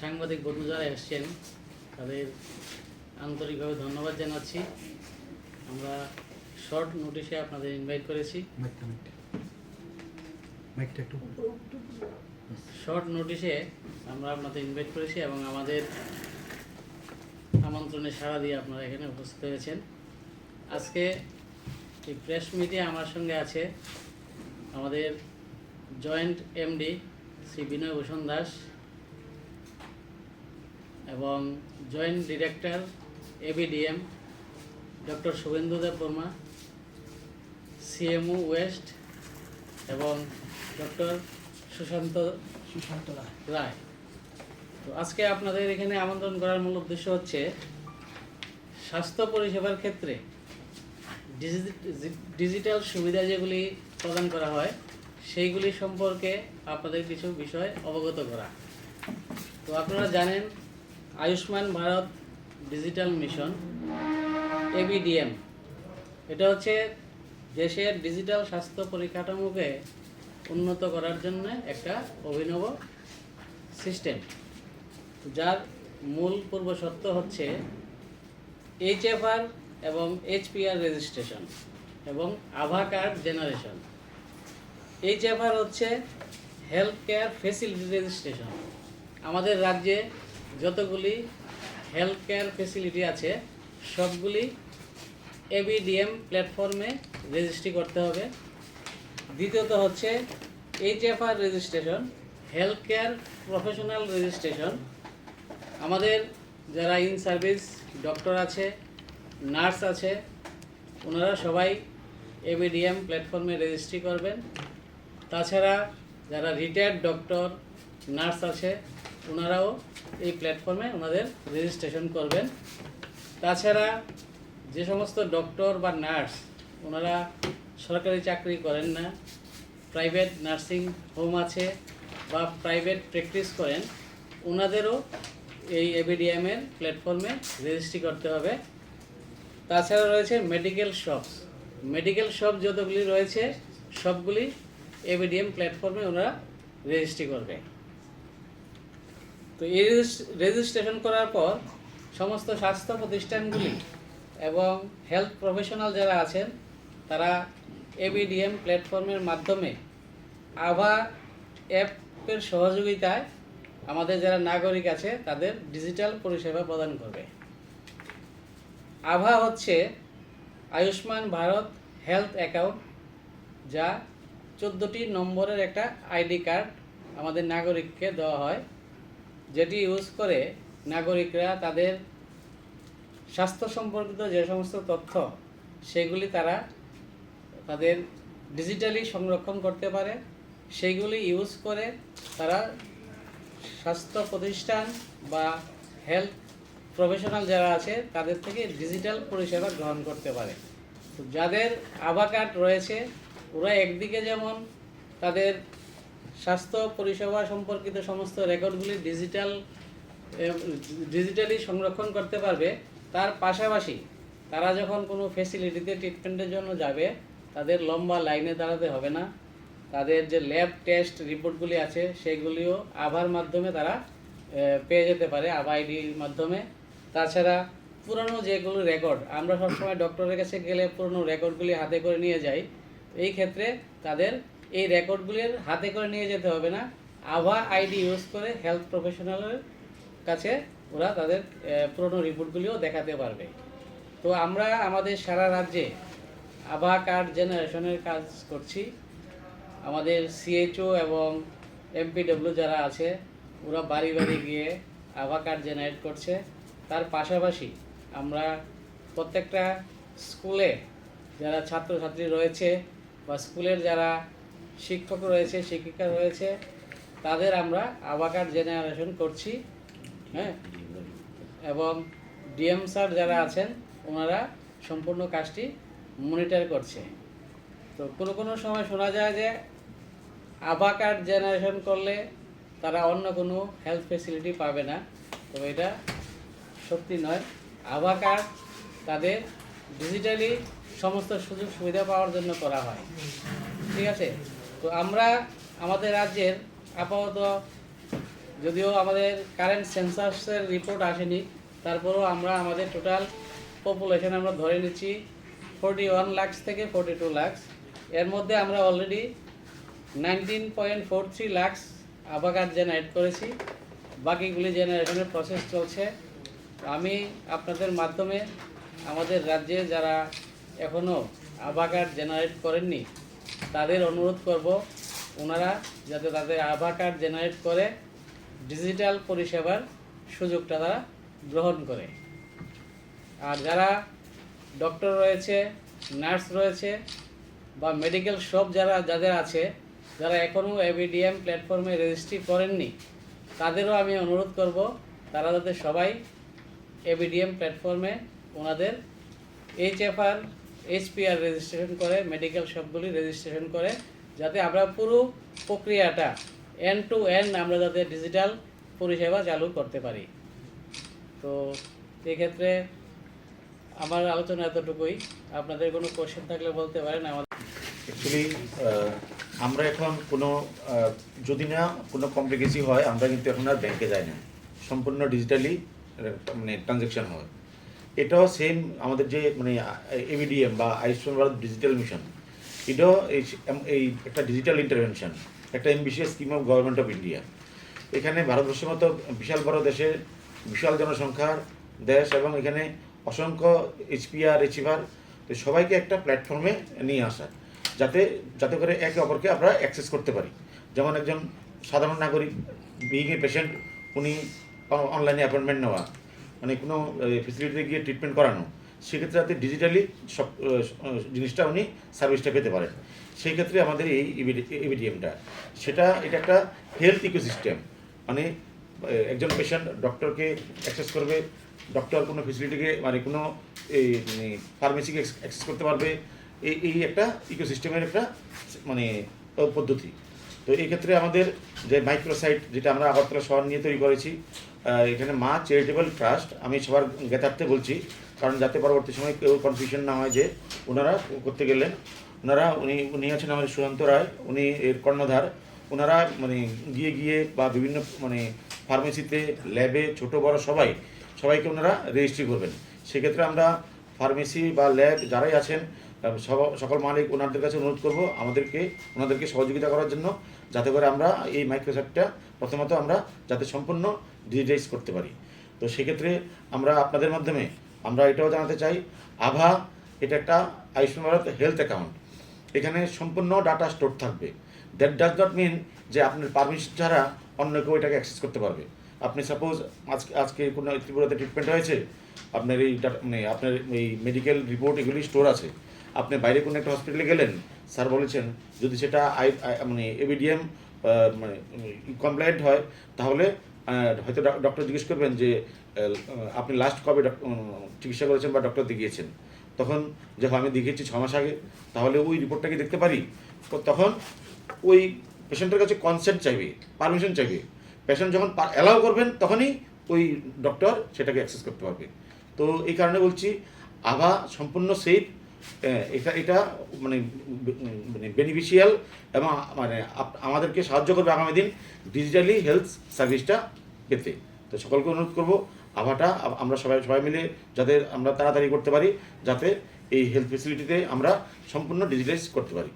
সাংবাদিক বন্ধু যারা এসছেন তাদের আন্তরিকভাবে ধন্যবাদ জানাচ্ছি। আমরা শর্ট নোটিশে আপনাদের ইনভাইট করেছি। শর্ট নোটিশে আমরা আপনাদের ইনভাইট করেছি এবং আমাদের আমন্ত্রণে সাড়া দিয়ে আপনারা এখানে উপস্থিত হয়েছেন। আজকে এই প্রেস মিটে আমার সঙ্গে আছে আমাদের জয়েন্ট এমডি শ্রী বিনয় ভূষণ দাস এবং joint director ABDM doctor Subhendu Deb Barma, CMO west এবং ডক্টর সুশান্ত রায়। তো আজকে আপনাদের এখানে আমন্ত্রণ করার মূল উদ্দেশ্য হচ্ছে স্বাস্থ্য পরিষেবার ক্ষেত্রে ডিজিটাল সুবিধা যেগুলি প্রদান করা হয় সেইগুলি সম্পর্কে আপনাদের কিছু বিষয় অবগত করা। তো আপনারা জানেন Ayushman Bharat digital mission ABDM, এটা হচ্ছে দেশের ডিজিটাল স্বাস্থ্য পরিকাঠামোকে উন্নত করার জন্য একটা অভিনব সিস্টেম, যার মূল পূর্ব শর্ত হচ্ছে এইচএফআর এবং এইচপিআর রেজিস্ট্রেশন এবং আভা কার্ড জেনারেশন। এইচএফআর হচ্ছে হেলথ কেয়ার ফেসিলিটি রেজিস্ট্রেশন। আমাদের রাজ্যে যতগুলি হেলথ কেয়ার ফেসিলিটি আছে সবগুলি এবিডিএম প্ল্যাটফর্মে রেজিস্ট্রি করতে হবে। দ্বিতীয়ত হচ্ছে HFR registration, health care professional registration. আমাদের যারা ইন সার্ভিস ডক্টর আছে, নার্স আছে, ওনারা সবাই এবিডিএম প্ল্যাটফর্মে রেজিস্ট্রি করবেন। তাছাড়া যারা রিটায়ার্ড ডক্টর, নার্স আছে, ওনারাও এই প্ল্যাটফর্মে ওনাদের রেজিস্ট্রেশন করবেন। তাছাড়া যে সমস্ত ডক্টর বা নার্স ওনারা সরকারি চাকরি করেন না, প্রাইভেট নার্সিং হোম আছে বা প্রাইভেট প্র্যাকটিস করেন, ওনাদেরও এই এবিডিএমের প্ল্যাটফর্মে রেজিস্ট্রি করতে হবে। তাছাড়া রয়েছে মেডিকেল শপস। মেডিকেল শপ যতগুলি রয়েছে সবগুলি এবিডিএম প্ল্যাটফর্মে ওনারা রেজিস্ট্রি করবে। তো এই রেজিস্ট্রেশন করার পর সমস্ত স্বাস্থ্য প্রতিষ্ঠানগুলি এবং হেলথ প্রফেশনাল যারা আছেন তারা এবিডিএম প্ল্যাটফর্মের মাধ্যমে আভা অ্যাপের সহযোগিতায় আমাদের যারা নাগরিক আছে তাদের ডিজিটাল পরিষেবা প্রদান করবে। আভা হচ্ছে আয়ুষ্মান ভারত হেলথ অ্যাকাউন্ট, যা 14টি নম্বরের একটা আইডি কার্ড আমাদের নাগরিককে দেওয়া হয়, যেটি ইউজ করে নাগরিকরা তাদের স্বাস্থ্য সম্পর্কিত যে সমস্ত তথ্য সেগুলি তারা তাদের ডিজিটালি সংরক্ষণ করতে পারে। সেইগুলি ইউজ করে তারা স্বাস্থ্য প্রতিষ্ঠান বা হেলথ প্রফেশনাল যারা আছে তাদের থেকে ডিজিটাল পরিষেবা গ্রহণ করতে পারে। তো যাদের আভা কার্ড রয়েছে ওরা একদিকে যেমন তাদের স্বাস্থ্য পরিষেবা সম্পর্কিত সমস্ত রেকর্ডগুলি ডিজিটালি সংরক্ষণ করতে পারবে, তার পাশাপাশি তারা যখন কোনো ফেসিলিটিতে ট্রিটমেন্টের জন্য যাবে তাদের লম্বা লাইনে দাঁড়াতে হবে না। তাদের যে ল্যাব টেস্ট রিপোর্টগুলি আছে সেগুলিও আভার মাধ্যমে তারা পেয়ে যেতে পারে, আভা আইডির মাধ্যমে। তাছাড়া পুরনো যেগুলো রেকর্ড, আমরা সবসময় ডক্টরের কাছে গেলে পুরনো রেকর্ডগুলি হাতে করে নিয়ে যাই, এই ক্ষেত্রে তাদের এই রেকর্ডগুলির হাতে করে নিয়ে যেতে হবে না। আভা আইডি ইউজ করে হেলথ প্রফেশনালের কাছে ওরা তাদের পুরনো রিপোর্টগুলিও দেখাতে পারবে। তো আমরা আমাদের সারা রাজ্যে আভা কার্ড জেনারেশনের কাজ করছি। আমাদের সিএইচও এবং এমপিডব্লিউ যারা আছে ওরা বাড়ি বাড়ি গিয়ে আভা কার্ড জেনারেট করছে। তার পাশাপাশি আমরা প্রত্যেকটা স্কুলে যারা ছাত্রছাত্রী রয়েছে বা স্কুলের যারা শিক্ষক রয়েছে, শিক্ষিকা রয়েছে, তাদের আমরা আভা কার্ড জেনারেশন করছি। হ্যাঁ, এবং ডিএম স্যার যারা আছেন ওনারা সম্পূর্ণ কাজটি মনিটর করছে। তো কোনো কোনো সময় শোনা যায় যে আভা কার্ড জেনারেশন করলে তারা অন্য কোনো হেলথ ফেসিলিটি পাবে না, তো এটা সত্যি নয়। আভা কার্ড তাদের ডিজিটালি সমস্ত সুযোগ সুবিধা পাওয়ার জন্য করা হয়। ঠিক আছে, তো আমরা আমাদের রাজ্যের আপাতত যদিও আমাদের কারেন্ট সেন্সাসের রিপোর্ট আসেনি, তারপরেও আমরা আমাদের টোটাল পপুলেশন আমরা ধরে নিচ্ছি 41 লাখ থেকে 42 লাখ। এর মধ্যে আমরা অলরেডি 19.43 লাখ আভা কার্ড জেনারেট করেছি, বাকিগুলি জেনারেশনের প্রসেস চলছে। আমি আপনাদের মাধ্যমে আমাদের রাজ্যে যারা এখনও আভা কার্ড জেনারেট করেননি তাদের অনুরোধ করব, ওনারা যাতে তাদের আভা কার্ড জেনারেট করে ডিজিটাল পরিষেবার সুযোগটা তারা গ্রহণ করে। আর যারা ডক্টর রয়েছে, নার্স রয়েছে বা মেডিকেল শপ যাদের আছে, যারা এখনও এবিডিএম প্ল্যাটফর্মে রেজিস্ট্রি করেননি, তাদেরও আমি অনুরোধ করব তারা যাতে সবাই এবিডিএম প্ল্যাটফর্মে ওনাদের HFR HPR রেজিস্ট্রেশন করে, মেডিকেল শপগুলি রেজিস্ট্রেশন করে, যাতে আমরা পুরো প্রক্রিয়াটা এন্ড টু এন্ড আমরা যাতে ডিজিটাল পরিষেবা চালু করতে পারি। তো এক্ষেত্রে আমার আলোচনা এতটুকুই। আপনাদের কোনো কোশ্চেন থাকলে বলতে পারেন। অ্যাকচুয়ালি আমরা এখন কোনো যদি না কোনো কমপ্লিকেসি হয়, আমরা কিন্তু এখন আর ব্যাংকে যাই না, সম্পূর্ণ ডিজিটালি মানে ট্রানজ্যাকশন হয়। এটাও সেম আমাদের যে মানে এবিডিএম বা আয়ুষ্মান ভারত ডিজিটাল মিশন, এটাও এই একটা ডিজিটাল ইন্টারভেনশন, একটা MBCS scheme of government of India. এখানে ভারতবর্ষের মতো বিশাল বড় দেশের বিশাল জনসংখ্যার দেশ, এবং এখানে অসংখ্য HPR HFR, তো সবাইকে একটা প্ল্যাটফর্মে নিয়ে আসা, যাতে করে একে অপরকে আমরা অ্যাক্সেস করতে পারি। যেমন একজন সাধারণ নাগরিক বিইং এ পেশেন্ট, উনি অনলাইনে অ্যাপয়েন্টমেন্ট নেওয়া, মানে কোনো ফেসিলিটিতে গিয়ে ট্রিটমেন্ট করানো, সেক্ষেত্রে যাতে ডিজিটালি সব জিনিসটা উনি সার্ভিসটা পেতে পারেন। সেই ক্ষেত্রে আমাদের এই এবিডিএমটা এটা একটা হেলথ ইকোসিস্টেম, মানে একজন পেশেন্ট ডক্টরকে অ্যাক্সেস করবে, ডক্টর কোনো ফেসিলিটিকে মানে কোনো এই ফার্মেসিকে অ্যাক্সেস করতে পারবে, এই একটা ইকোসিস্টেমের একটা মানে পদ্ধতি। তো এই ক্ষেত্রে আমাদের যে মাইক্রোসাইট, যেটা আমরা আগরতলা শহর নিয়ে তৈরি করেছি, এখানে মা চ্যারিটেবল ট্রাস্ট, আমি সবার জ্ঞাতার্থে বলছি, কারণ যাতে পরবর্তী সময় কেউ কনফিউশন না হয় যে ওনারা করতে গেলেন। উনি আছেন আমাদের সুশান্ত রায়, উনি এর কর্ণধার। ওনারা মানে গিয়ে বা বিভিন্ন মানে ফার্মেসিতে, ল্যাবে, ছোট বড় সবাইকে ওনারা রেজিস্ট্রি করবেন। সেক্ষেত্রে আমরা ফার্মেসি বা ল্যাব যারাই আছেন সকল মালিক ওনাদের কাছে অনুরোধ করব ওনাদেরকে সহযোগিতা করার জন্য, যাতে করে আমরা এই মাইক্রোসফটটা প্রথমত আমরা যাতে সম্পূর্ণ ডিজিটাইজ করতে পারি। তো সেক্ষেত্রে আমরা আপনাদের মাধ্যমে আমরা এটাও জানাতে চাই, আভা এটা একটা আয়ুষ্মান ভারত হেলথ অ্যাকাউন্ট, এখানে সম্পূর্ণ ডাটা স্টোর থাকবে। দ্যাট ডাজ নট মিন যে আপনার পারমিশন ছাড়া অন্য কেউ এটাকে অ্যাক্সেস করতে পারবে। আপনি সাপোজ আজকে কোনো ত্রিপুরাতে ট্রিটমেন্ট হয়েছে, আপনার এই মানে আপনার এই মেডিকেল রিপোর্ট এগুলি স্টোর আছে। আপনি বাইরে কোনো একটা হসপিটালে গেলেন, স্যার বলেছেন যদি সেটা মানে এবিডিএম মানে কমপ্লায়েন্ট হয়, তাহলে হয়তো ডক্টর জিজ্ঞেস করবেন যে আপনি লাস্ট কবে চিকিৎসা করেছেন বা ডক্টর দেখিয়েছেন, তখন যে আমি দেখিয়েছি 6 মাস আগে, তাহলে ওই রিপোর্টটাকে দেখতে পারি। তখন ওই পেশেন্টের কাছে কনসেন্ট চাইবে, পারমিশন চাইবে। পেশেন্ট যখন অ্যালাউ করবেন, তখনই ওই ডক্টর সেটাকে অ্যাক্সেস করতে পারবে। তো এই কারণে বলছি আভা সম্পূর্ণ সেফ, এটা মানে বেনিফিশিয়াল, এবং মানে আমাদেরকে সাহায্য করবে আগামী দিন ডিজিটালি হেলথ সার্ভিসটা পেতে। তো সকলকে অনুরোধ করব আভাটা আমরা সবাই মিলে যাতে আমরা তাড়াতাড়ি করতে পারি, যাতে এই হেলথ ফেসিলিটিতে আমরা সম্পূর্ণ ডিজিটালাইজ করতে পারি।